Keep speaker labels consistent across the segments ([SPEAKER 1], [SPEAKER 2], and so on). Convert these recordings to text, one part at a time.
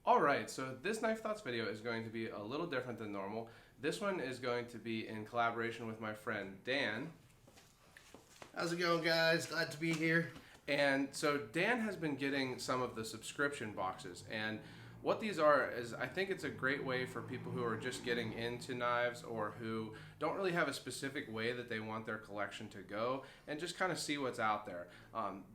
[SPEAKER 1] Alright, so this Knife Thoughts video is going to be a little different than normal. This one is going to be in collaboration with my friend Dan.
[SPEAKER 2] How's it going, guys? Glad to be here.
[SPEAKER 1] And so Dan has been getting some of the subscription boxes, and what these are is I think it's a great way for people who are just getting into knives or who don't really have a specific way that they want their collection to go and just kind of see what's out there.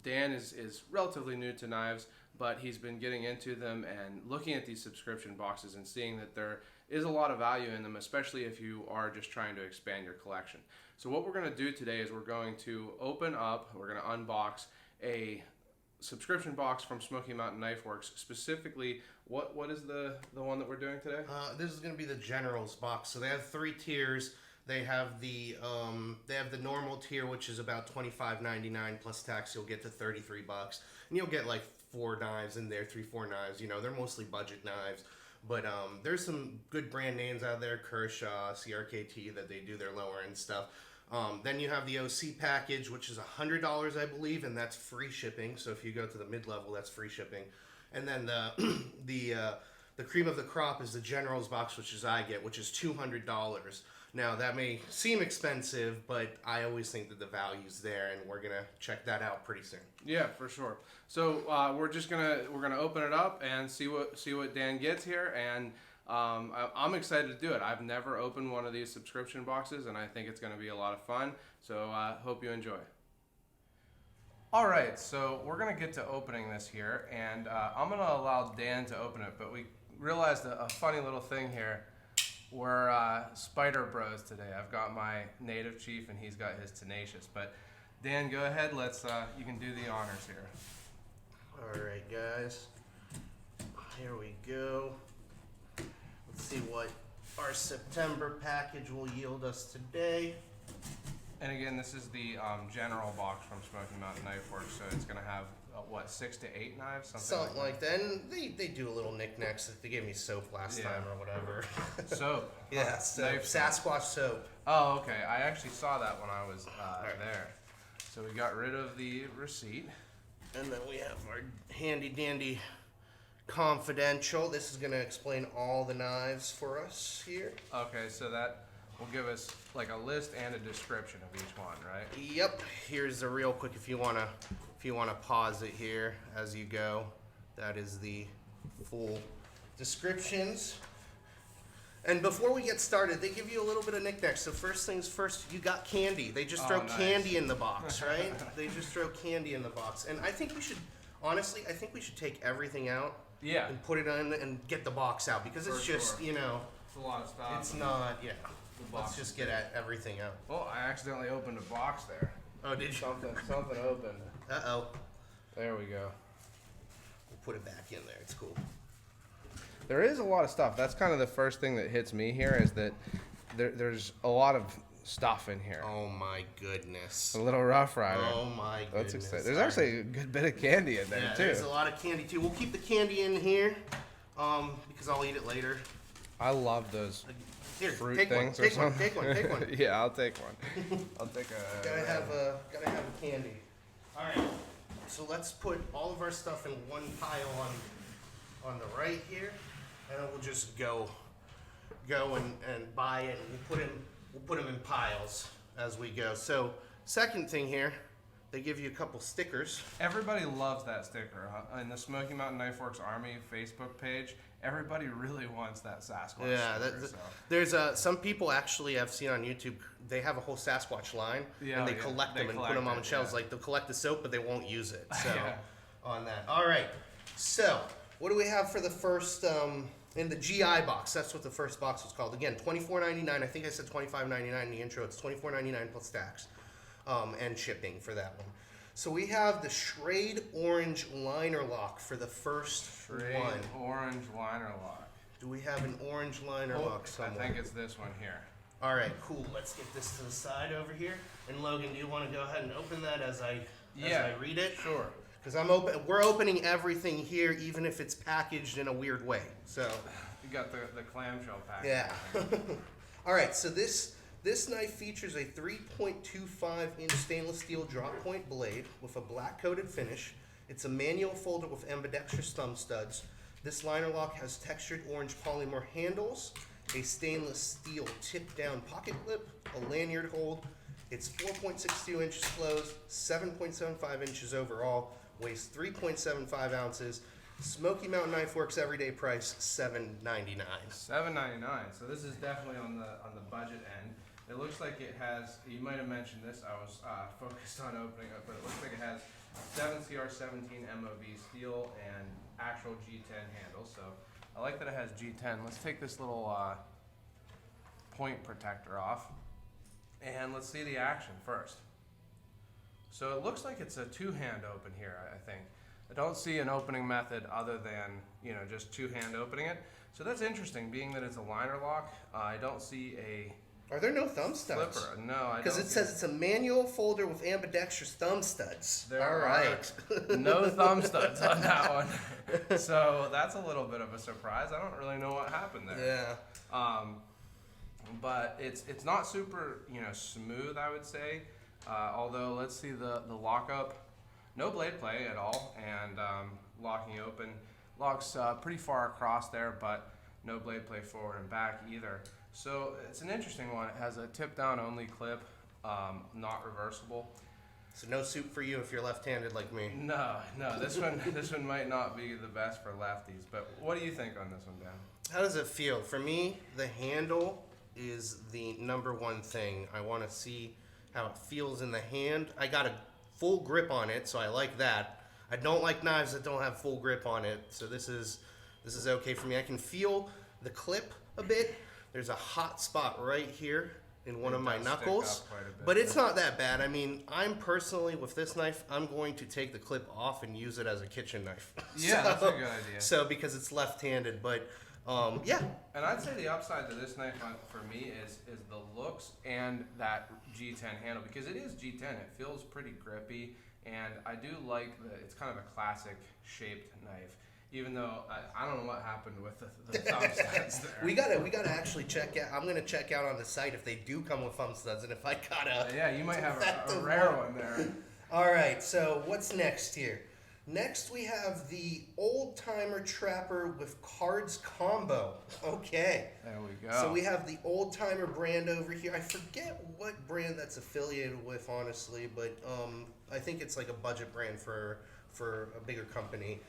[SPEAKER 1] Dan is relatively new to knives, but he's been getting into them and looking at these subscription boxes and seeing that there is a lot of value in them, especially if you are just trying to expand your collection. So what we're going to do today is we're going to unbox a subscription box from Smoky Mountain Knife Works. Specifically, what is the one that we're doing today?
[SPEAKER 2] This is going to be the General's box. So they have 3 tiers. They have the normal tier, which is about $25.99 plus tax. You'll get to $33, and you'll get like 4 knives in there, 3-4 knives. You know, they're mostly budget knives. But there's some good brand names out there, Kershaw, CRKT, that they do their lower end stuff. Then you have the OC package, which is $100, I believe, and that's free shipping. So if you go to the mid-level, that's free shipping. And then the cream of the crop is the General's box, which is I get, which is $200. Now that may seem expensive, but I always think that the value's there, and we're gonna check that out pretty soon.
[SPEAKER 1] Yeah, for sure. So we're gonna open it up and see what Dan gets here, and I'm excited to do it. I've never opened one of these subscription boxes, and I think it's gonna be a lot of fun. So hope you enjoy. All right, so we're gonna get to opening this here, and I'm gonna allow Dan to open it. But we realized a funny little thing here. We're Spider Bros today. I've got my Native Chief and he's got his Tenacious. But Dan, go ahead. You can do the honors here.
[SPEAKER 2] All right, guys. Here we go. Let's see what our September package will yield us today.
[SPEAKER 1] And again, this is the general box from Smoky Mountain Knife Works, so it's going to have, 6 to 8 knives?
[SPEAKER 2] Something like that. And they do a little knickknacks. They gave me soap last time or whatever.
[SPEAKER 1] Soap?
[SPEAKER 2] Yeah, soap. Sasquatch soap.
[SPEAKER 1] Oh, okay. I actually saw that when I was there. So we got rid of the receipt.
[SPEAKER 2] And then we have our handy dandy confidential. This is going to explain all the knives for us here.
[SPEAKER 1] Okay, so that will give us like a list and a description of each one, right?
[SPEAKER 2] Yep. Here's the real quick, if you wanna pause it here as you go. That is the full descriptions. And before we get started, they give you a little bit of knickknacks. So first things first, you got candy. They just throw candy in the box, right? They just throw candy in the box. And I think we should, honestly, take everything out.
[SPEAKER 1] Yeah.
[SPEAKER 2] And put it on and get the box out, because it's just, you know.
[SPEAKER 1] It's a lot of stuff.
[SPEAKER 2] It's not, yeah. Let's just get everything out.
[SPEAKER 1] Oh, I accidentally opened a box there.
[SPEAKER 2] Oh, did you?
[SPEAKER 1] Something opened.
[SPEAKER 2] Uh-oh.
[SPEAKER 1] There we go.
[SPEAKER 2] We'll put it back in there. It's cool.
[SPEAKER 1] There is a lot of stuff. That's kind of the first thing that hits me here, is that there's a lot of stuff in here.
[SPEAKER 2] Oh my goodness.
[SPEAKER 1] A little Rough Rider.
[SPEAKER 2] Oh my goodness.
[SPEAKER 1] That's exciting. There's actually a good bit of candy in there too.
[SPEAKER 2] There's a lot of candy too. We'll keep the candy in here, because I'll eat it later.
[SPEAKER 1] I love those
[SPEAKER 2] Here,
[SPEAKER 1] fruit
[SPEAKER 2] take
[SPEAKER 1] things
[SPEAKER 2] one.
[SPEAKER 1] or something.
[SPEAKER 2] Take one.
[SPEAKER 1] Yeah, I'll take one. I'll take a.
[SPEAKER 2] Gotta have a candy. All right. So let's put all of our stuff in one pile on the right here, and then we'll just go and buy it. And we'll put them in piles as we go. So second thing here, they give you a couple stickers.
[SPEAKER 1] Everybody loves that sticker. In the Smoky Mountain Knife Works Army Facebook page, everybody really wants that Sasquatch sticker.
[SPEAKER 2] There's some people actually I've seen on YouTube, they have a whole Sasquatch line, and they collect them and put them on shelves. Like, they'll collect the soap, but they won't use it. So on that. All right. So what do we have for the first in the GI box? That's what the first box was called. Again, $24.99. I think I said $25.99 in the intro. It's $24.99 plus tax. And shipping for that one. So we have the Schrade Orange Liner Lock for the first one.
[SPEAKER 1] Orange Liner Lock.
[SPEAKER 2] Do we have an orange liner lock somewhere?
[SPEAKER 1] I think it's this one here.
[SPEAKER 2] All right, cool. Let's get this to the side over here. And Logan, do you want to go ahead and open that as I read it?
[SPEAKER 1] Sure.
[SPEAKER 2] Because we're opening everything here, even if it's packaged in a weird way. So
[SPEAKER 1] you got the clamshell package.
[SPEAKER 2] Yeah. All right, so this knife features a 3.25-inch stainless steel drop point blade with a black coated finish. It's a manual folder with ambidextrous thumb studs. This liner lock has textured orange polymer handles, a stainless steel tip-down pocket clip, a lanyard hold. It's 4.62 inches closed, 7.75 inches overall, weighs 3.75 ounces. Smoky Mountain Knife Works everyday price $7.99.
[SPEAKER 1] $7.99. So this is definitely on the budget end. It looks like it has. You might have mentioned this. I was focused on opening it, but it looks like it has 7CR17 MOV steel and actual G10 handles. So I like that it has G10. Let's take this little point protector off, and let's see the action first. So it looks like it's a two-hand open here. I think. I don't see an opening method other than, just two-hand opening it. So that's interesting, being that it's a liner lock. I don't see a
[SPEAKER 2] Are there no thumb studs?
[SPEAKER 1] flipper. No, I don't.
[SPEAKER 2] Because it says it's a manual folder with ambidextrous thumb studs.
[SPEAKER 1] There
[SPEAKER 2] All right.
[SPEAKER 1] are no thumb studs on that one. So that's a little bit of a surprise. I don't really know what happened there.
[SPEAKER 2] Yeah.
[SPEAKER 1] But it's not super, smooth, I would say. Although, let's see the lockup. No blade play at all, and locking open. Locks pretty far across there, but no blade play forward and back either. So it's an interesting one. It has a tip down only clip, not reversible.
[SPEAKER 2] So no suit for you if you're left-handed like me.
[SPEAKER 1] No, this one might not be the best for lefties. But what do you think on this one, Dan?
[SPEAKER 2] How does it feel? For me, the handle is the number one thing. I want to see how it feels in the hand. I got a full grip on it, so I like that. I don't like knives that don't have full grip on it, so this is okay for me. I can feel the clip a bit. There's a hot spot right here in one of my knuckles, but it's not that bad. I mean, I'm personally, with this knife, I'm going to take the clip off and use it as a kitchen knife.
[SPEAKER 1] Yeah, that's a good idea.
[SPEAKER 2] So, because it's left-handed, but yeah.
[SPEAKER 1] And I'd say the upside to this knife for me is the looks and that G10 handle, because it is G10. It feels pretty grippy, and I do like that it's kind of a classic shaped knife. Even though I don't know what happened with the thumb studs there.
[SPEAKER 2] We gotta actually check out. I'm gonna check out on the site if they do come with thumb studs, and if I gotta.
[SPEAKER 1] Yeah, you might have a rare one there.
[SPEAKER 2] All right. So what's next here? Next we have the Old Timer Trapper with Cards Combo. Okay.
[SPEAKER 1] There we go.
[SPEAKER 2] So we have the Old Timer brand over here. I forget what brand that's affiliated with, honestly, but I think it's like a budget brand for a bigger company.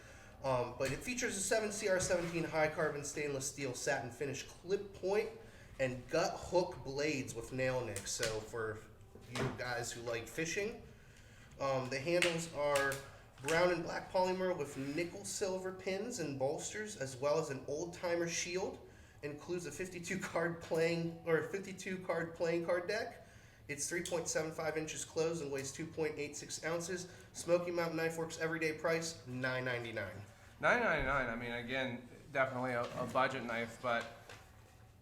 [SPEAKER 2] But it features a 7CR17 high carbon stainless steel satin finish clip point and gut hook blades with nail nicks. So for you guys who like fishing, the handles are brown and black polymer with nickel silver pins and bolsters, as well as an old timer shield. Includes a 52 card playing card deck. It's 3.75 inches closed and weighs 2.86 ounces. Smoky Mountain Knife Works everyday price $9.99.
[SPEAKER 1] $9.99. I mean, again, definitely a budget knife, but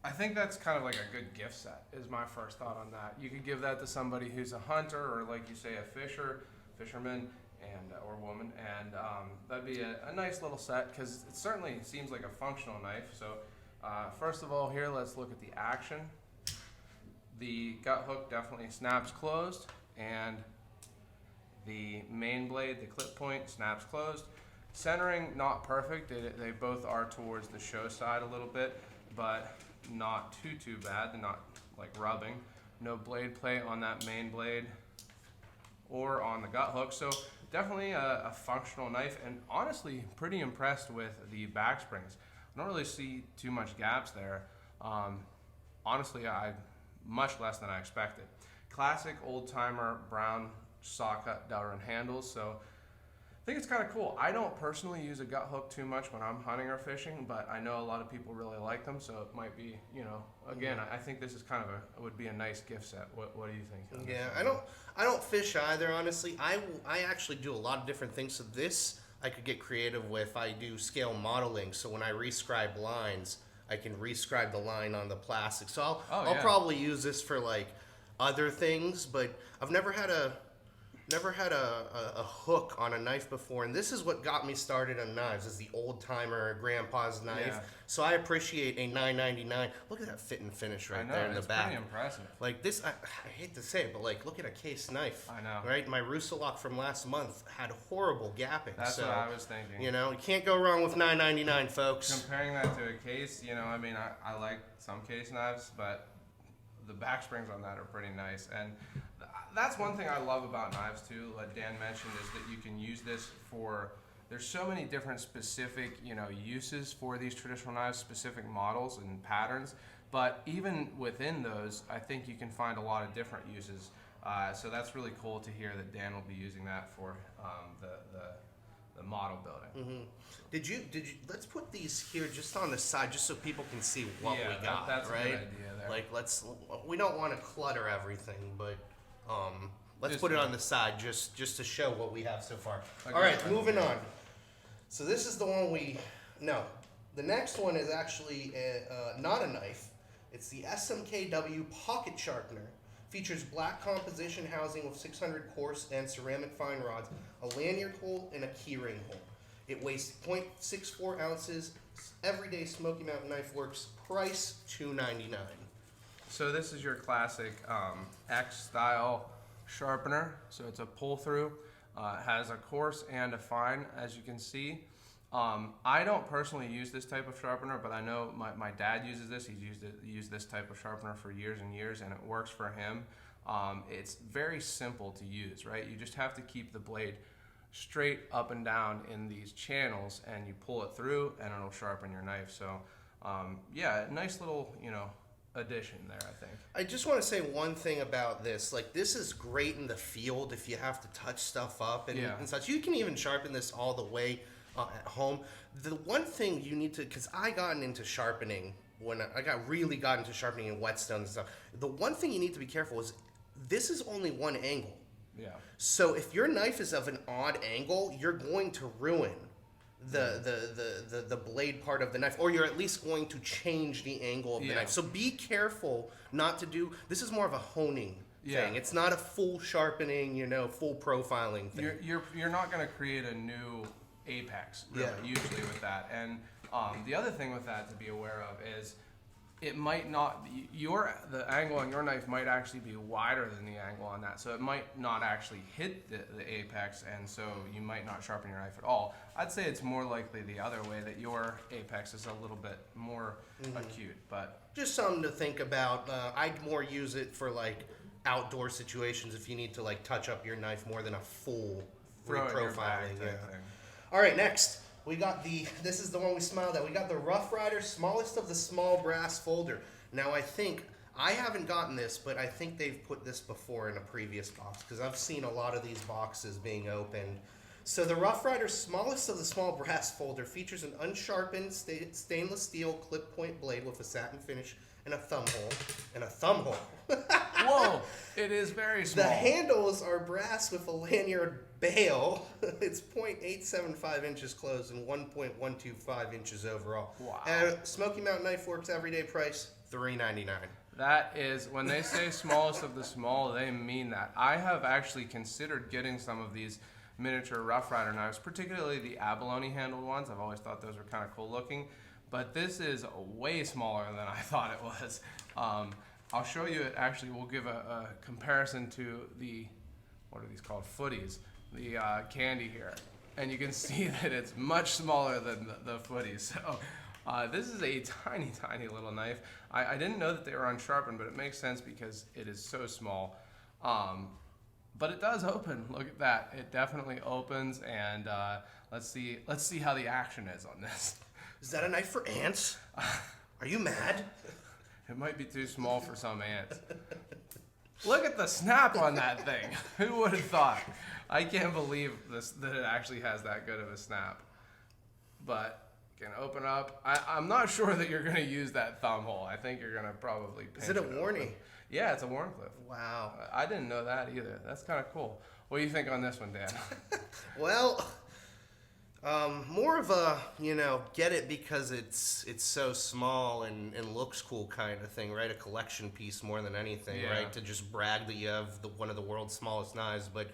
[SPEAKER 1] I think that's kind of like a good gift set. Is my first thought on that. You could give that to somebody who's a hunter, or like you say, a fisherman, and or woman, and that'd be a nice little set, because it certainly seems like a functional knife. So first of all, here let's look at the action. The gut hook definitely snaps closed, and the main blade, the clip point, snaps closed. Centering, not perfect. They both are towards the show side a little bit, but not too bad. They're not like rubbing. No blade play on that main blade or on the gut hook. So definitely a functional knife, and honestly pretty impressed with the back springs. I don't really see too much gaps there. Honestly, much less than I expected. Classic old timer brown saw cut Delrin handles, so I think it's kind of cool. I don't personally use a gut hook too much when I'm hunting or fishing, but I know a lot of people really like them, so it might be, again, I think this is kind of would be a nice gift set. What do you think?
[SPEAKER 2] Yeah, I don't fish either, honestly. I actually do a lot of different things. So this I could get creative with. I do scale modeling, so when I rescribe lines, I can rescribe the line on the plastic. So I'll probably use this for like other things, but I've never had a never had a hook on a knife before, and this is what got me started on knives, is the old-timer grandpa's knife.
[SPEAKER 1] Yeah.
[SPEAKER 2] So I appreciate a $9.99. Look at that fit and finish right there in the back.
[SPEAKER 1] Pretty impressive.
[SPEAKER 2] Like this, I hate to say it, but like, look at a case knife.
[SPEAKER 1] I know.
[SPEAKER 2] Right? My Rusalok from last month had horrible gapping.
[SPEAKER 1] That's what I was thinking.
[SPEAKER 2] You know, you can't go wrong with $9.99, folks.
[SPEAKER 1] Comparing that to a case, you know, I mean, I like some case knives, but the back springs on that are pretty nice. And that's one thing I love about knives too, like Dan mentioned, is that you can use this for, there's so many different specific, you know, uses for these traditional knives, specific models and patterns. But even within those, I think you can find a lot of different uses. So that's really cool to hear that Dan will be using that for the model building.
[SPEAKER 2] Mm-hmm. Did you? Let's put these here just on the side, just so people can see what we got.
[SPEAKER 1] That's
[SPEAKER 2] right?
[SPEAKER 1] a good idea there.
[SPEAKER 2] Like, we don't want to clutter everything, but let's
[SPEAKER 1] Just
[SPEAKER 2] put it on the side just to show what we have so far.
[SPEAKER 1] Okay.
[SPEAKER 2] All right, moving on. So this is the one the next one is actually not a knife. It's the SMKW Pocket Sharpener. Features black composition housing with 600 coarse and ceramic fine rods, a lanyard hole, and a keyring hole. It weighs 0.64 ounces. Everyday Smoky Mountain Knife Works. Price $2.99.
[SPEAKER 1] So this is your classic X style sharpener. So it's a pull through. It has a coarse and a fine, as you can see. I don't personally use this type of sharpener, but I know my dad uses this. He's used this type of sharpener for years and years, and it works for him. It's very simple to use, right? You just have to keep the blade straight up and down in these channels, and you pull it through, and it'll sharpen your knife. So, yeah, nice little, you know, addition there, I think.
[SPEAKER 2] I just want to say one thing about this. Like, this is great in the field if you have to touch stuff up and such. You can even sharpen this all the way at home. The one thing you need to, because I got into sharpening when I really got into sharpening in whetstones and stuff. The one thing you need to be careful is this is only one angle.
[SPEAKER 1] Yeah.
[SPEAKER 2] So if your knife is of an odd angle, you're going to ruin the blade part of the knife, or you're at least going to change the angle of the knife. So be careful not to do. This is more of a honing thing. It's not a full sharpening, you know, full profiling thing.
[SPEAKER 1] You're not going to create a new apex really, usually with that. And the other thing with that to be aware of is it might not, the angle on your knife might actually be wider than the angle on that, so it might not actually hit the apex, and so you might not sharpen your knife at all. I'd say it's more likely the other way, that your apex is a little bit more acute. But
[SPEAKER 2] just something to think about. I'd more use it for like outdoor situations if you need to like touch up your knife more than a full reprofiling. All right, next. We got this is the one we smiled at. We got the Rough Rider, smallest of the small brass folder. Now I haven't gotten this, but I think they've put this before in a previous box, because I've seen a lot of these boxes being opened. So the Rough Rider, smallest of the small brass folder, features an unsharpened stainless steel clip point blade with a satin finish and a thumb hole.
[SPEAKER 1] Whoa, it is very small.
[SPEAKER 2] The handles are brass with a lanyard bail. It's 0.875 inches closed and 1.125 inches overall.
[SPEAKER 1] Wow.
[SPEAKER 2] Smoky Mountain Knife Works everyday price $3.99.
[SPEAKER 1] That is, when they say smallest of the small, they mean that. I have actually considered getting some of these miniature Rough Rider knives, particularly the abalone handled ones. I've always thought those were kind of cool looking, but this is way smaller than I thought it was. I'll show you it. Actually, we'll give a comparison to the, what are these called, footies, the candy here, and you can see that it's much smaller than the footies. So this is a tiny, tiny little knife. I didn't know that they were unsharpened, but it makes sense because it is so small. But it does open. Look at that. It definitely opens, and let's see how the action is on this.
[SPEAKER 2] Is that a knife for ants? Are you mad?
[SPEAKER 1] It might be too small for some ants. Look at the snap on that thing. Who would have thought? I can't believe that it actually has that good of a snap. But you can open up. I'm not sure that you're going to use that thumb hole. I think you're going to probably pinch
[SPEAKER 2] Is it a Warney?
[SPEAKER 1] Open. Yeah, it's a Warncliffe.
[SPEAKER 2] Wow.
[SPEAKER 1] I didn't know that either. That's kind of cool. What do you think on this one, Dan?
[SPEAKER 2] Well, more of a, get it because it's so small and looks cool kind of thing, right? A collection piece more than anything, right? To just brag that you have one of the world's smallest knives. But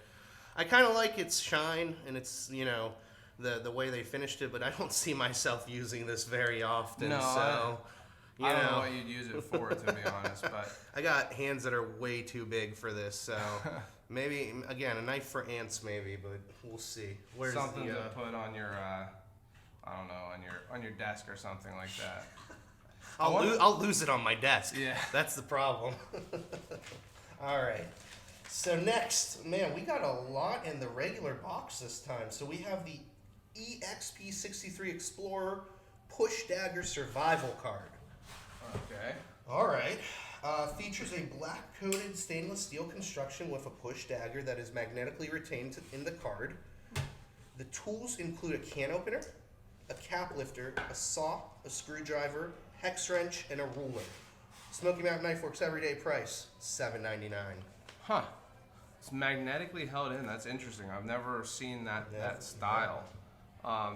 [SPEAKER 2] I kind of like its shine and its, the way they finished it, but I don't see myself using this very often.
[SPEAKER 1] No,
[SPEAKER 2] so,
[SPEAKER 1] I don't know what you'd use it for, to be honest, but
[SPEAKER 2] I got hands that are way too big for this, so maybe, again, a knife for ants maybe, but we'll see. Where's
[SPEAKER 1] something to put on your, I don't know, on your desk or something like that.
[SPEAKER 2] I'll lose it on my desk.
[SPEAKER 1] Yeah.
[SPEAKER 2] That's the problem. All right. So next, man, we got a lot in the regular box this time. So we have the EXP63 Explorer Push Dagger Survival Card.
[SPEAKER 1] Okay.
[SPEAKER 2] All right. Features a black-coated stainless steel construction with a push dagger that is magnetically retained in the card. The tools include a can opener, a cap lifter, a saw, a screwdriver, hex wrench, and a ruler. Smoky Mountain Knife Works everyday price, $7.99.
[SPEAKER 1] Huh. It's magnetically held in. That's interesting. I've never seen that style.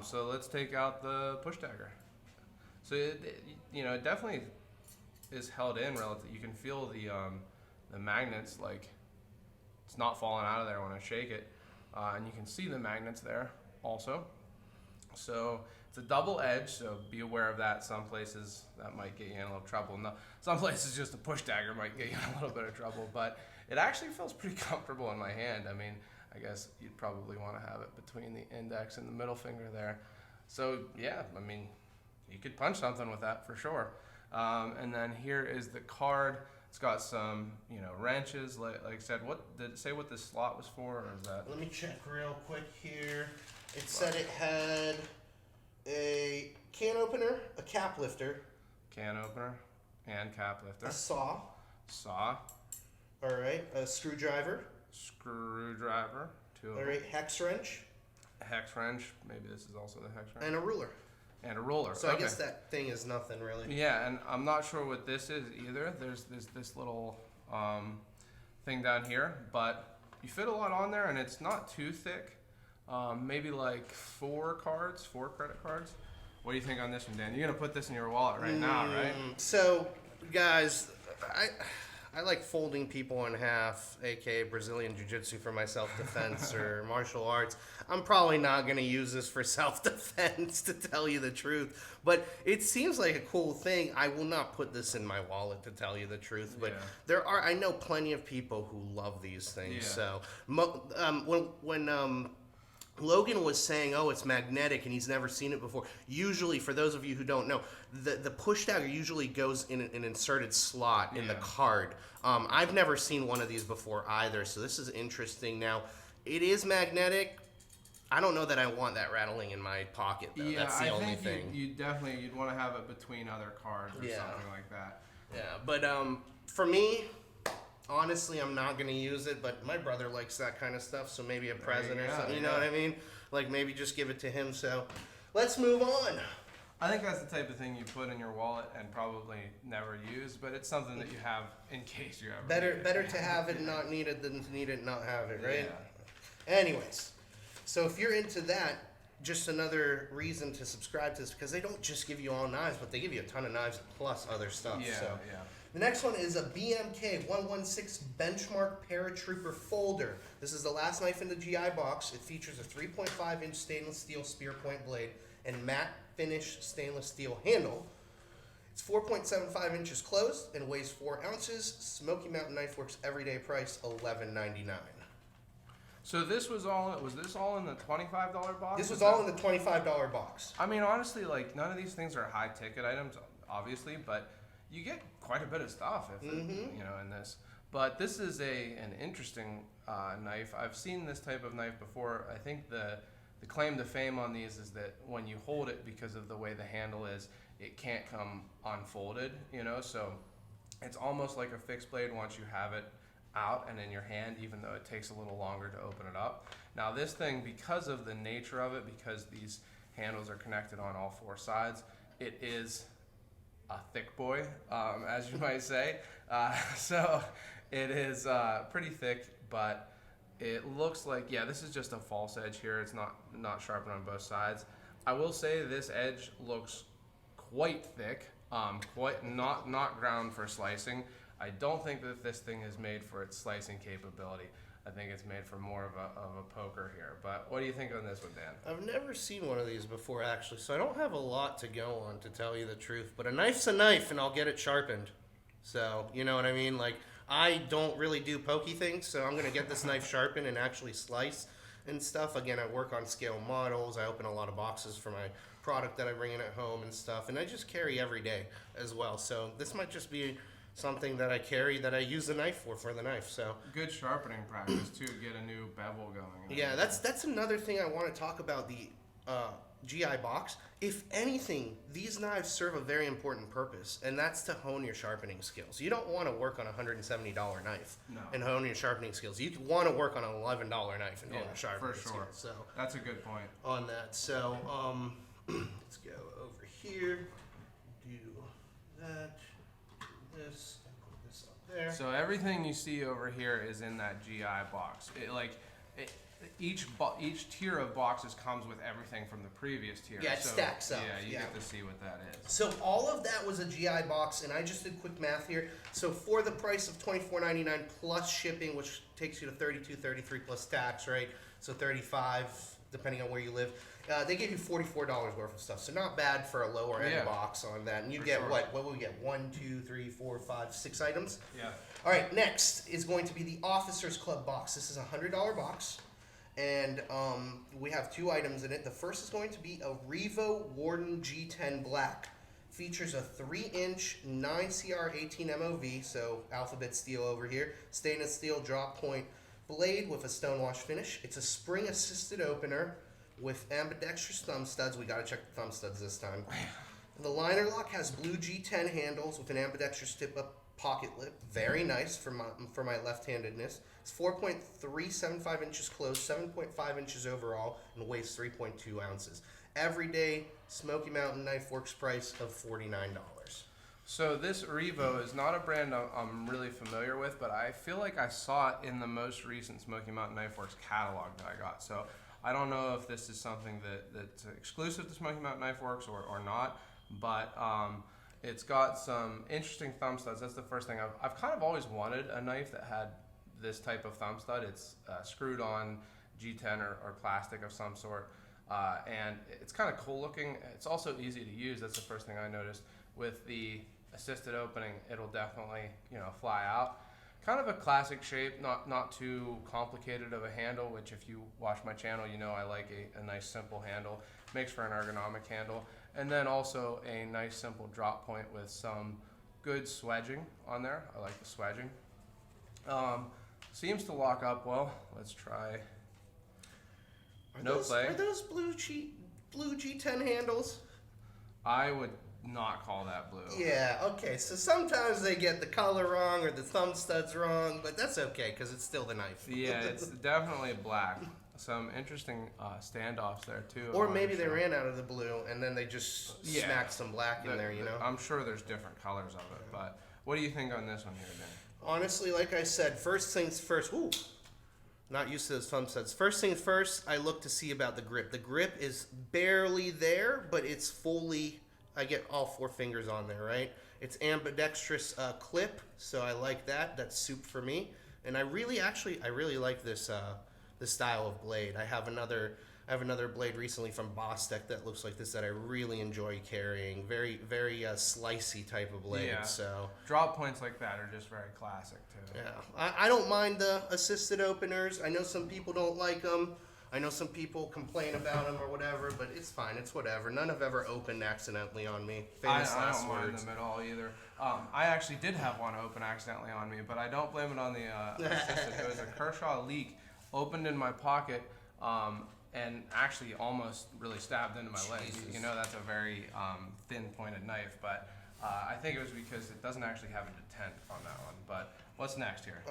[SPEAKER 1] So let's take out the push dagger. So it definitely is held in relative. You can feel the magnets, like it's not falling out of there when I shake it, and you can see the magnets there also. So it's a double edge, so be aware of that. Some places that might get you in a little trouble. No, some places just a push dagger might get you in a little bit of trouble, but it actually feels pretty comfortable in my hand. I mean, I guess you'd probably want to have it between the index and the middle finger there. So yeah, I mean, you could punch something with that for sure. And then here is the card. It's got some, wrenches. Like I said, what did it say what this slot was for, or is that?
[SPEAKER 2] Let me check real quick here. It said it had a can opener, a cap lifter,
[SPEAKER 1] Can opener and cap lifter.
[SPEAKER 2] a saw.
[SPEAKER 1] Saw.
[SPEAKER 2] All right, a screwdriver.
[SPEAKER 1] Screwdriver. Two of
[SPEAKER 2] All
[SPEAKER 1] them.
[SPEAKER 2] right, hex wrench.
[SPEAKER 1] Hex wrench. Maybe this is also the hex wrench.
[SPEAKER 2] And a ruler.
[SPEAKER 1] And a ruler.
[SPEAKER 2] So
[SPEAKER 1] okay.
[SPEAKER 2] I guess that thing is nothing really.
[SPEAKER 1] Yeah, and I'm not sure what this is either. There's this little thing down here, but you fit a lot on there, and it's not too thick. Maybe like 4 credit cards. What do you think on this one, Dan? You're gonna put this in your wallet right now, right?
[SPEAKER 2] So, guys, I like folding people in half, aka Brazilian Jiu-Jitsu for my self-defense or martial arts. I'm probably not going to use this for self-defense, to tell you the truth. But it seems like a cool thing. I will not put this in my wallet, to tell you the truth. But I know plenty of people who love these things.
[SPEAKER 1] Yeah.
[SPEAKER 2] So when Logan was saying, oh, it's magnetic, and he's never seen it before. Usually, for those of you who don't know, the push dagger usually goes in an inserted slot in the card. I've never seen one of these before either, so this is interesting. Now, it is magnetic. I don't know that I want that rattling in my pocket, though.
[SPEAKER 1] Yeah,
[SPEAKER 2] that's the only
[SPEAKER 1] think
[SPEAKER 2] thing.
[SPEAKER 1] you'd want to have it between other cards or something like that.
[SPEAKER 2] Yeah, but for me, honestly, I'm not going to use it, but my brother likes that kind of stuff, so maybe a present or something, you know what I mean? Like, maybe just give it to him, so let's move on.
[SPEAKER 1] I think that's the type of thing you put in your wallet and probably never use, but it's something that you have in case you ever need it.
[SPEAKER 2] Better to have it and not need it than to need it and not have it, right?
[SPEAKER 1] Yeah.
[SPEAKER 2] Anyways, so if you're into that, just another reason to subscribe to this, because they don't just give you all knives, but they give you a ton of knives plus other stuff.
[SPEAKER 1] Yeah,
[SPEAKER 2] so.
[SPEAKER 1] yeah.
[SPEAKER 2] The next one is a BMK 116 Benchmark Paratrooper Folder. This is the last knife in the GI box. It features a 3.5-inch stainless steel spear point blade and matte finish stainless steel handle. It's 4.75 inches closed and weighs 4 ounces. Smoky Mountain Knife Works everyday price $11.99.
[SPEAKER 1] So this was this all in the $25 box?
[SPEAKER 2] This was all in the $25 box.
[SPEAKER 1] I mean, honestly, like, none of these things are high ticket items, obviously, but you get quite a bit of stuff if in this. But this is an interesting knife. I've seen this type of knife before. I think the claim to fame on these is that when you hold it, because of the way the handle is, it can't come unfolded, so it's almost like a fixed blade once you have it out and in your hand, even though it takes a little longer to open it up. Now this thing, because of the nature of it, because these handles are connected on all 4 sides, it is a thick boy, as you might say. So it is pretty thick, but it looks like, this is just a false edge here. It's not sharpened on both sides. I will say this edge looks quite thick, quite not ground for slicing. I don't think that this thing is made for its slicing capability. I think it's made for more of a poker here. But what do you think on this one, Dan?
[SPEAKER 2] I've never seen one of these before, actually, so I don't have a lot to go on, to tell you the truth. But a knife's a knife, and I'll get it sharpened. So, you know what I mean? Like, I don't really do pokey things, so I'm going to get this knife sharpened and actually slice and stuff. Again, I work on scale models. I open a lot of boxes for my product that I bring in at home and stuff, and I just carry every day as well. So this might just be something that I carry that I use the knife for the knife. So
[SPEAKER 1] good sharpening practice too. Get a new bevel going.
[SPEAKER 2] Yeah, that's another thing I want to talk about, the GI box. If anything, these knives serve a very important purpose, and that's to hone your sharpening skills. You don't want to work on a $170 knife and hone your sharpening skills. You want to work on an $11 knife and hone your sharpening
[SPEAKER 1] for sure.
[SPEAKER 2] skills. So
[SPEAKER 1] that's a good point
[SPEAKER 2] on that. So let's go over here, do that, do this, and put this up there.
[SPEAKER 1] So everything you see over here is in that GI box. Each tier of boxes comes with everything from the previous tier.
[SPEAKER 2] Yeah, it stacks up.
[SPEAKER 1] Yeah, you get to see what that is.
[SPEAKER 2] So all of that was a GI box, and I just did quick math here. So for the price of $24.99 plus shipping, which takes you to $32, $33 plus tax, right? So $35, depending on where you live. They gave you $44 worth of stuff, so not bad for a lower end box on that. And you get what would we get? 1, 2, 3, 4, 5, 6 items.
[SPEAKER 1] Yeah.
[SPEAKER 2] All right. Next is going to be the Officers Club box. This is a $100 box. And we have 2 items in it. The first is going to be a Revo Warden G10 Black. Features a 3-inch 9CR18 MOV, so alphabet steel over here, stainless steel drop point blade with a stonewash finish. It's a spring-assisted opener with ambidextrous thumb studs. We got to check the thumb studs this time. The liner lock has blue G10 handles with an ambidextrous tip-up pocket lip. Very nice for my left-handedness. It's 4.375 inches closed, 7.5 inches overall, and weighs 3.2 ounces. Everyday Smoky Mountain Knife Works price of $49.
[SPEAKER 1] So this Revo is not a brand I'm really familiar with, but I feel like I saw it in the most recent Smoky Mountain Knife Works catalog that I got. So I don't know if this is something that's exclusive to Smoky Mountain Knife Works or not, but it's got some interesting thumb studs. That's the first thing. I've kind of always wanted a knife that had this type of thumb stud. It's screwed on G10 or plastic of some sort, and it's kind of cool looking. It's also easy to use. That's the first thing I noticed. With the assisted opening, it'll definitely fly out. Kind of a classic shape, not too complicated of a handle, which if you watch my channel, you know I like a nice simple handle. Makes for an ergonomic handle. And then also a nice simple drop point with some good swedging on there. I like the swedging. Seems to lock up well. Let's try. Play.
[SPEAKER 2] Are those blue G10 handles?
[SPEAKER 1] I would not call that blue.
[SPEAKER 2] Yeah, okay. So sometimes they get the color wrong or the thumb studs wrong, but that's okay because it's still the knife.
[SPEAKER 1] Yeah, it's definitely black. Some interesting standoffs there too.
[SPEAKER 2] Or maybe they ran out of the blue and then they just smacked some black in there,
[SPEAKER 1] I'm sure there's different colors of it, but what do you think on this one here, Dan?
[SPEAKER 2] Honestly, like I said, first things first. Ooh, not used to those thumb studs. First things first, I look to see about the grip. The grip is barely there, but it's fully. I get all 4 fingers on there, right? It's ambidextrous clip, so I like that. That's soup for me. And I really like this this style of blade. I have another blade recently from Bostek that looks like this that I really enjoy carrying. Very slicey type of blade.
[SPEAKER 1] Yeah.
[SPEAKER 2] So
[SPEAKER 1] drop points like that are just very classic too.
[SPEAKER 2] Yeah, I don't mind the assisted openers. I know some people don't like them. I know some people complain about them or whatever, but it's fine. It's whatever. None have ever opened accidentally on me. Famous
[SPEAKER 1] I
[SPEAKER 2] last
[SPEAKER 1] don't mind
[SPEAKER 2] words.
[SPEAKER 1] them at all either. I actually did have one open accidentally on me, but I don't blame it on the assisted. It was a Kershaw leak, opened in my pocket, and actually almost really stabbed into my leg. You know that's a very thin pointed knife, but I think it was because it doesn't actually have a detent on that one. But what's next here?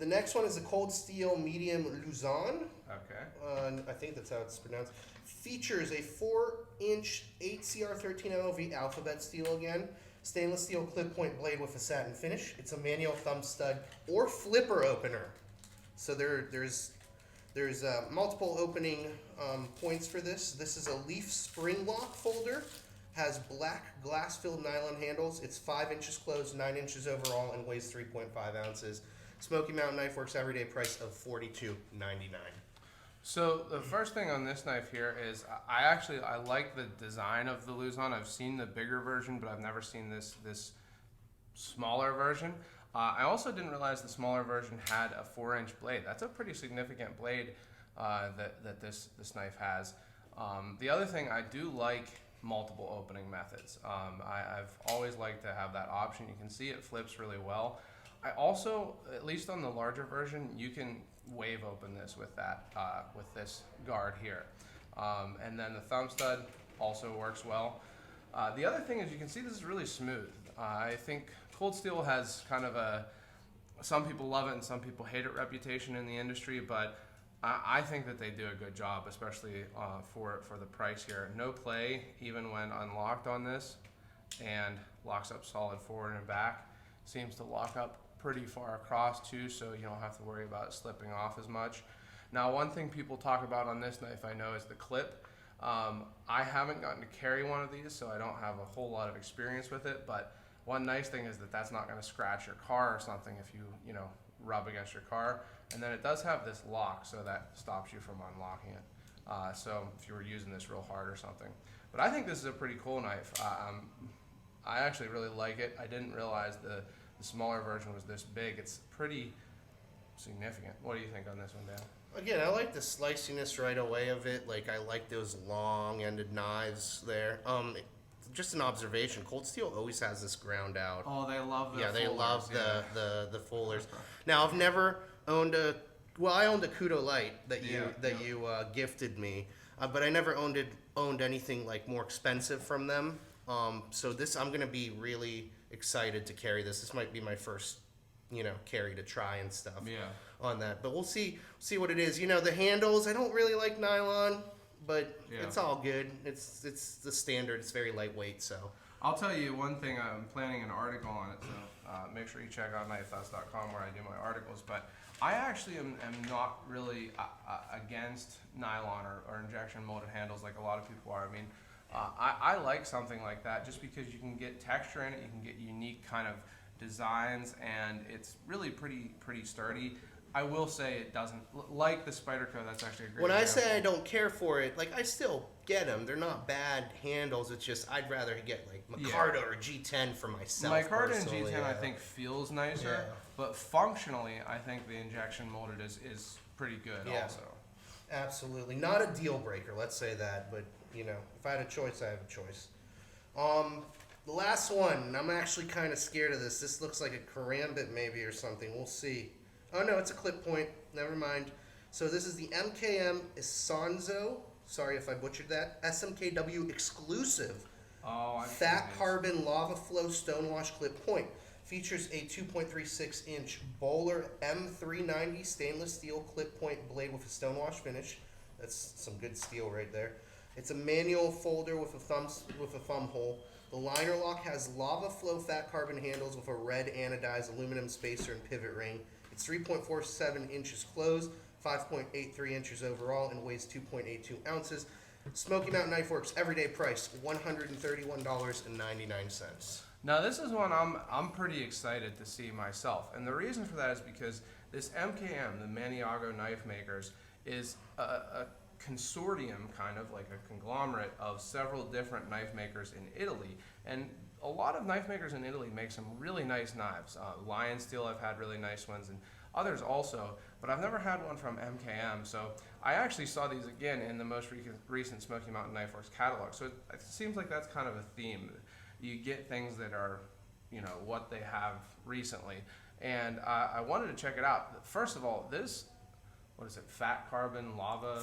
[SPEAKER 2] The next one is a Cold Steel Medium Luzon.
[SPEAKER 1] Okay.
[SPEAKER 2] I think that's how it's pronounced. Features a 4-inch 8CR13 MOV alphabet steel again. Stainless steel clip point blade with a satin finish. It's a manual thumb stud or flipper opener. So there's multiple opening points for this. This is a leaf spring lock folder. Has black glass-filled nylon handles. It's 5 inches closed, 9 inches overall, and weighs 3.5 ounces. Smoky Mountain Knife Works everyday price of $42.99.
[SPEAKER 1] So the first thing on this knife here is I like the design of the Luzon. I've seen the bigger version, but I've never seen this smaller version. I also didn't realize the smaller version had a 4-inch blade. That's a pretty significant blade that this knife has. The other thing, I do like multiple opening methods. I've always liked to have that option. You can see it flips really well. I also, at least on the larger version, you can wave open this with this guard here. And then the thumb stud also works well. The other thing is you can see this is really smooth. I think cold steel has kind of some people love it and some people hate it reputation in the industry, but I think that they do a good job, especially for the price here. No play even when unlocked on this, and locks up solid forward and back. Seems to lock up pretty far across too, so you don't have to worry about it slipping off as much. Now, one thing people talk about on this knife I know is the clip. I haven't gotten to carry one of these, so I don't have a whole lot of experience with it, but one nice thing is that that's not going to scratch your car or something if you rub against your car. And then it does have this lock, so that stops you from unlocking it. So if you were using this real hard or something. But I think this is a pretty cool knife. I actually really like it. I didn't realize the smaller version was this big. It's pretty significant. What do you think on this one, Dan?
[SPEAKER 2] Again, I like the sliciness right away of it. Like, I like those long-ended knives there. Just an observation, Cold Steel always has this ground out.
[SPEAKER 1] Oh, they love the
[SPEAKER 2] they
[SPEAKER 1] folders,
[SPEAKER 2] love the folders.
[SPEAKER 1] Okay.
[SPEAKER 2] Now, I've never owned I owned a Kudo Light that you gifted me, but I never owned anything like more expensive from them. So this, I'm gonna be really excited to carry this. This might be my first, carry to try and stuff.
[SPEAKER 1] Yeah.
[SPEAKER 2] On that, but we'll see what it is. The handles, I don't really like nylon, but it's all good. It's the standard. It's very lightweight, so.
[SPEAKER 1] I'll tell you one thing. I'm planning an article on it, so make sure you check out knifethoughts.com where I do my articles. But I actually am not really against nylon or injection molded handles like a lot of people are. I mean, I like something like that just because you can get texture in it, you can get unique kind of designs, and it's really pretty sturdy. I will say it doesn't, like the Spyderco, that's actually a great
[SPEAKER 2] When I
[SPEAKER 1] example.
[SPEAKER 2] say I don't care for it, like, I still get them. They're not bad handles. It's just I'd rather get like Micarta or G10 for myself.
[SPEAKER 1] Micarta and G10 I think feels nicer, but functionally I think the injection molded is pretty good also.
[SPEAKER 2] Absolutely. Not a deal breaker, let's say that, but if I had a choice, I have a choice. The last one, I'm actually kind of scared of this. This looks like a karambit maybe or something. We'll see. Oh no, it's a clip point. Never mind. So this is the MKM Assanzo. Sorry if I butchered that. SMKW exclusive. Fat carbon lava flow stonewash clip point. Features a 2.36 inch Bowler M390 stainless steel clip point blade with a stonewash finish. That's some good steel right there. It's a manual folder with a thumb hole. The liner lock has lava flow fat carbon handles with a red anodized aluminum spacer and pivot ring. It's 3.47 inches closed, 5.83 inches overall, and weighs 2.82 ounces. Smoky Mountain Knife Works everyday price $131.99.
[SPEAKER 1] Now this is one I'm pretty excited to see myself, and the reason for that is because this MKM, the Maniago Knife Makers, is a consortium, kind of like a conglomerate of several different knife makers in Italy, and a lot of knife makers in Italy make some really nice knives. Lion Steel, I've had really nice ones, and others also, but I've never had one from MKM, so I actually saw these again in the most recent Smoky Mountain Knife Works catalog, so it seems like that's kind of a theme. You get things that are, what they have recently, and I wanted to check it out. First of all, this, what is it, Fat carbon lava,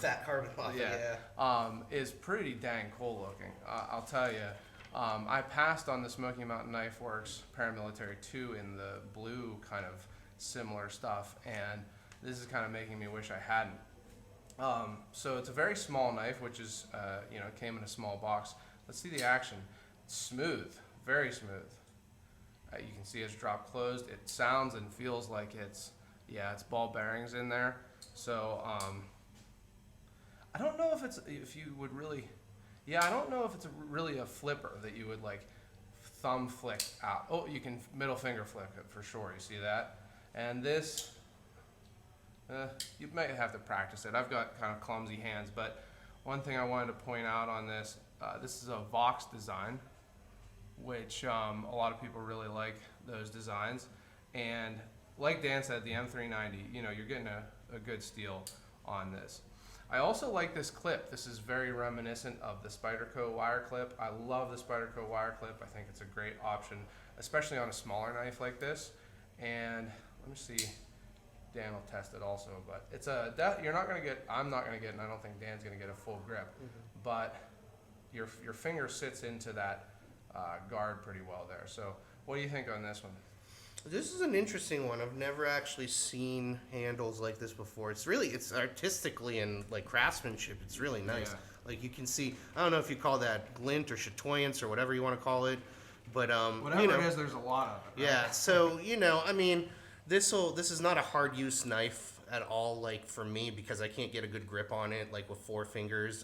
[SPEAKER 1] is pretty dang cool looking. I'll tell you. I passed on the Smoky Mountain Knife Works Paramilitary 2 in the blue kind of similar stuff, and this is kind of making me wish I hadn't. So it's a very small knife, which is, came in a small box. Let's see the action. It's smooth, very smooth. You can see it's drop closed. It sounds and feels like it's ball bearings in there. So I don't know if you would really. I don't know if it's really a flipper that you would like thumb flick out. Oh, you can middle finger flick it for sure. You see that? And this, you might have to practice it. I've got kind of clumsy hands, but one thing I wanted to point out on this, this is a Vox design, which a lot of people really like those designs. And like Dan said, the M390, you know, you're getting a good steal on this. I also like this clip. This is very reminiscent of the Spyderco wire clip. I love the Spyderco wire clip. I think it's a great option, especially on a smaller knife like this. And let me see, Dan will test it also, but it's you're not gonna get, I'm not gonna get, and I don't think Dan's gonna get a full grip, but your finger sits into that guard pretty well there. So what do you think on this one?
[SPEAKER 2] This is an interesting one. I've never actually seen handles like this before. It's artistically and like craftsmanship. It's really nice.
[SPEAKER 1] Yeah.
[SPEAKER 2] Like you can see, I don't know if you call that glint or chatoyance or whatever you want to call it, but
[SPEAKER 1] Whatever
[SPEAKER 2] you know,
[SPEAKER 1] it is, there's a lot of it. Right?
[SPEAKER 2] yeah. So you know, I mean, this is not a hard use knife at all. Like for me, because I can't get a good grip on it, like with 4 fingers.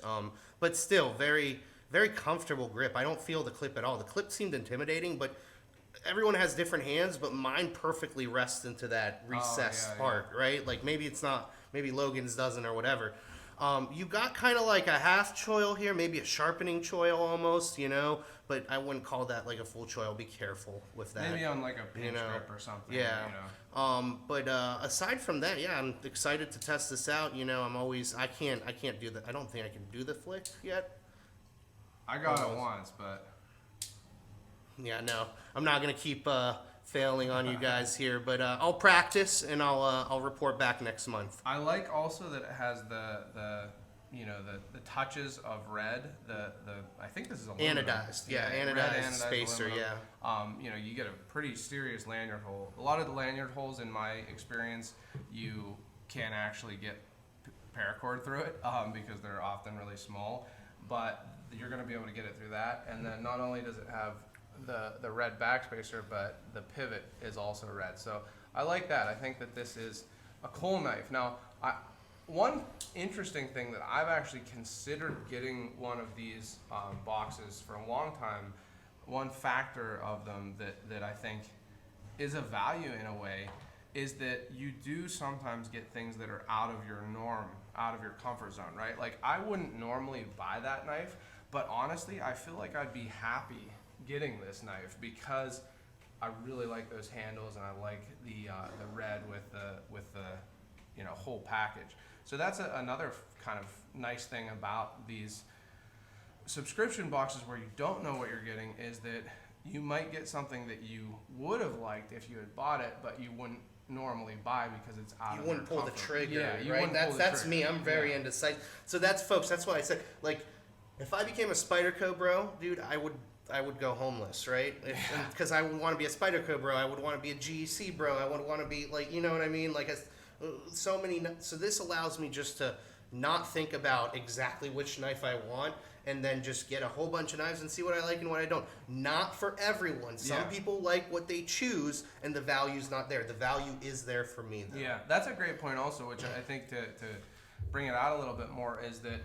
[SPEAKER 2] But still, very very comfortable grip. I don't feel the clip at all. The clip seemed intimidating, but everyone has different hands, but mine perfectly rests into that recessed part, right? Like maybe it's not, maybe Logan's doesn't or whatever. You got kind of like a half choil here, maybe a sharpening choil almost, you know, but I wouldn't call that like a full choil. Be careful with that.
[SPEAKER 1] Maybe on like a pinch grip or something.
[SPEAKER 2] Yeah.
[SPEAKER 1] You know.
[SPEAKER 2] But aside from that, yeah, I'm excited to test this out. You know, I can't do that. I don't think I can do the flick yet.
[SPEAKER 1] I got it once, but
[SPEAKER 2] yeah, no, I'm not gonna keep failing on you guys here, but I'll practice and I'll report back next month.
[SPEAKER 1] I like also that it has the you know the touches of red. I think this is aluminum.
[SPEAKER 2] Anodized, yeah, anodized spacer,
[SPEAKER 1] aluminum.
[SPEAKER 2] yeah.
[SPEAKER 1] You know, you get a pretty serious lanyard hole. A lot of the lanyard holes, in my experience, you can't actually get paracord through it because they're often really small, but you're going to be able to get it through that. And then not only does it have the red backspacer, but the pivot is also red. So I like that. I think that this is a cool knife. Now, one interesting thing that I've actually considered getting one of these boxes for a long time, one factor of them that I think is a value in a way, is that you do sometimes get things that are out of your norm, out of your comfort zone, right? Like I wouldn't normally buy that knife, but honestly, I feel like I'd be happy getting this knife because I really like those handles and I like the red with the you know whole package. So that's another kind of nice thing about these subscription boxes where you don't know what you're getting, is that you might get something that you would have liked if you had bought it, but you wouldn't normally buy because it's out of your
[SPEAKER 2] wouldn't pull the trigger,
[SPEAKER 1] yeah,
[SPEAKER 2] right? That's me. I'm very into sight. So that's, folks, that's why I said, like, if I became a Spyderco bro, dude, I would go homeless, right? Because I would want to be a Spyderco bro. I would want to be a GEC bro. I would want to be like, you know what I mean? Like, so this allows me just to not think about exactly which knife I want and then just get a whole bunch of knives and see what I like and what I don't. Not for everyone. Some people like what they choose and the value's not there. The value is there for me, though.
[SPEAKER 1] Yeah, that's a great point also, which I think to bring it out a little bit more is that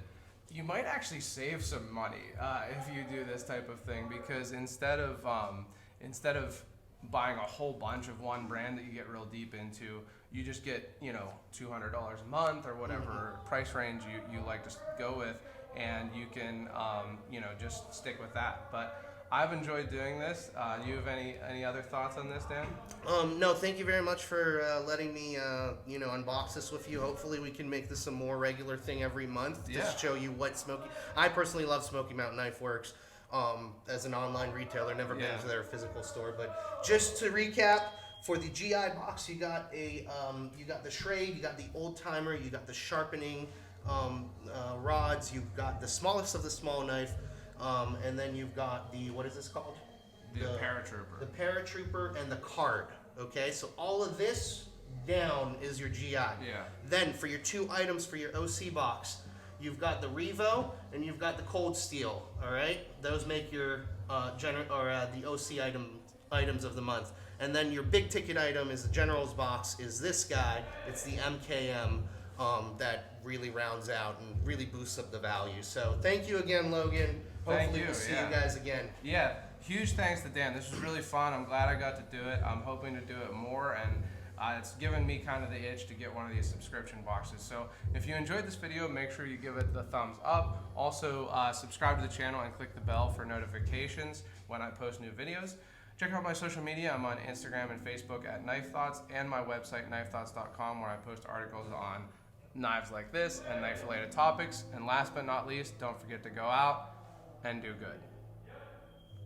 [SPEAKER 1] you might actually save some money if you do this type of thing, because instead of buying a whole bunch of one brand that you get real deep into, you just get, you know, $200 a month or whatever price range you like to go with, and you can you know, just stick with that. But I've enjoyed doing this. Do you have any other thoughts on this, Dan?
[SPEAKER 2] No, thank you very much for letting me, you know, unbox this with you. Hopefully we can make this a more regular thing every month to show you what Smoky... I personally love Smoky Mountain Knife Works as an online retailer. Never been to their physical store. But just to recap, for the GI box, you got you got the Schrade, you got the Old Timer, you got the sharpening rods, you've got the smallest of the small knife, and then you've got the, what is this called?
[SPEAKER 1] The Paratrooper.
[SPEAKER 2] The Paratrooper and the card. Okay, so all of this down is your GI.
[SPEAKER 1] Yeah.
[SPEAKER 2] Then for your 2 items for your OC box, you've got the Revo and you've got the Cold Steel. All right, those make your the OC items of the month. And then your big ticket item is the General's box. Is this guy? It's the MKM that really rounds out and really boosts up the value. So thank you again, Logan. Hopefully we'll see you guys again.
[SPEAKER 1] Yeah, huge thanks to Dan. This was really fun. I'm glad I got to do it. I'm hoping to do it more, and it's given me kind of the itch to get one of these subscription boxes. So if you enjoyed this video, make sure you give it the thumbs up. Also, subscribe to the channel and click the bell for notifications when I post new videos. Check out my social media. I'm on Instagram and Facebook at Knife Thoughts, and my website, knifethoughts.com, where I post articles on knives like this and knife-related topics. And last but not least, don't forget to go out and do good.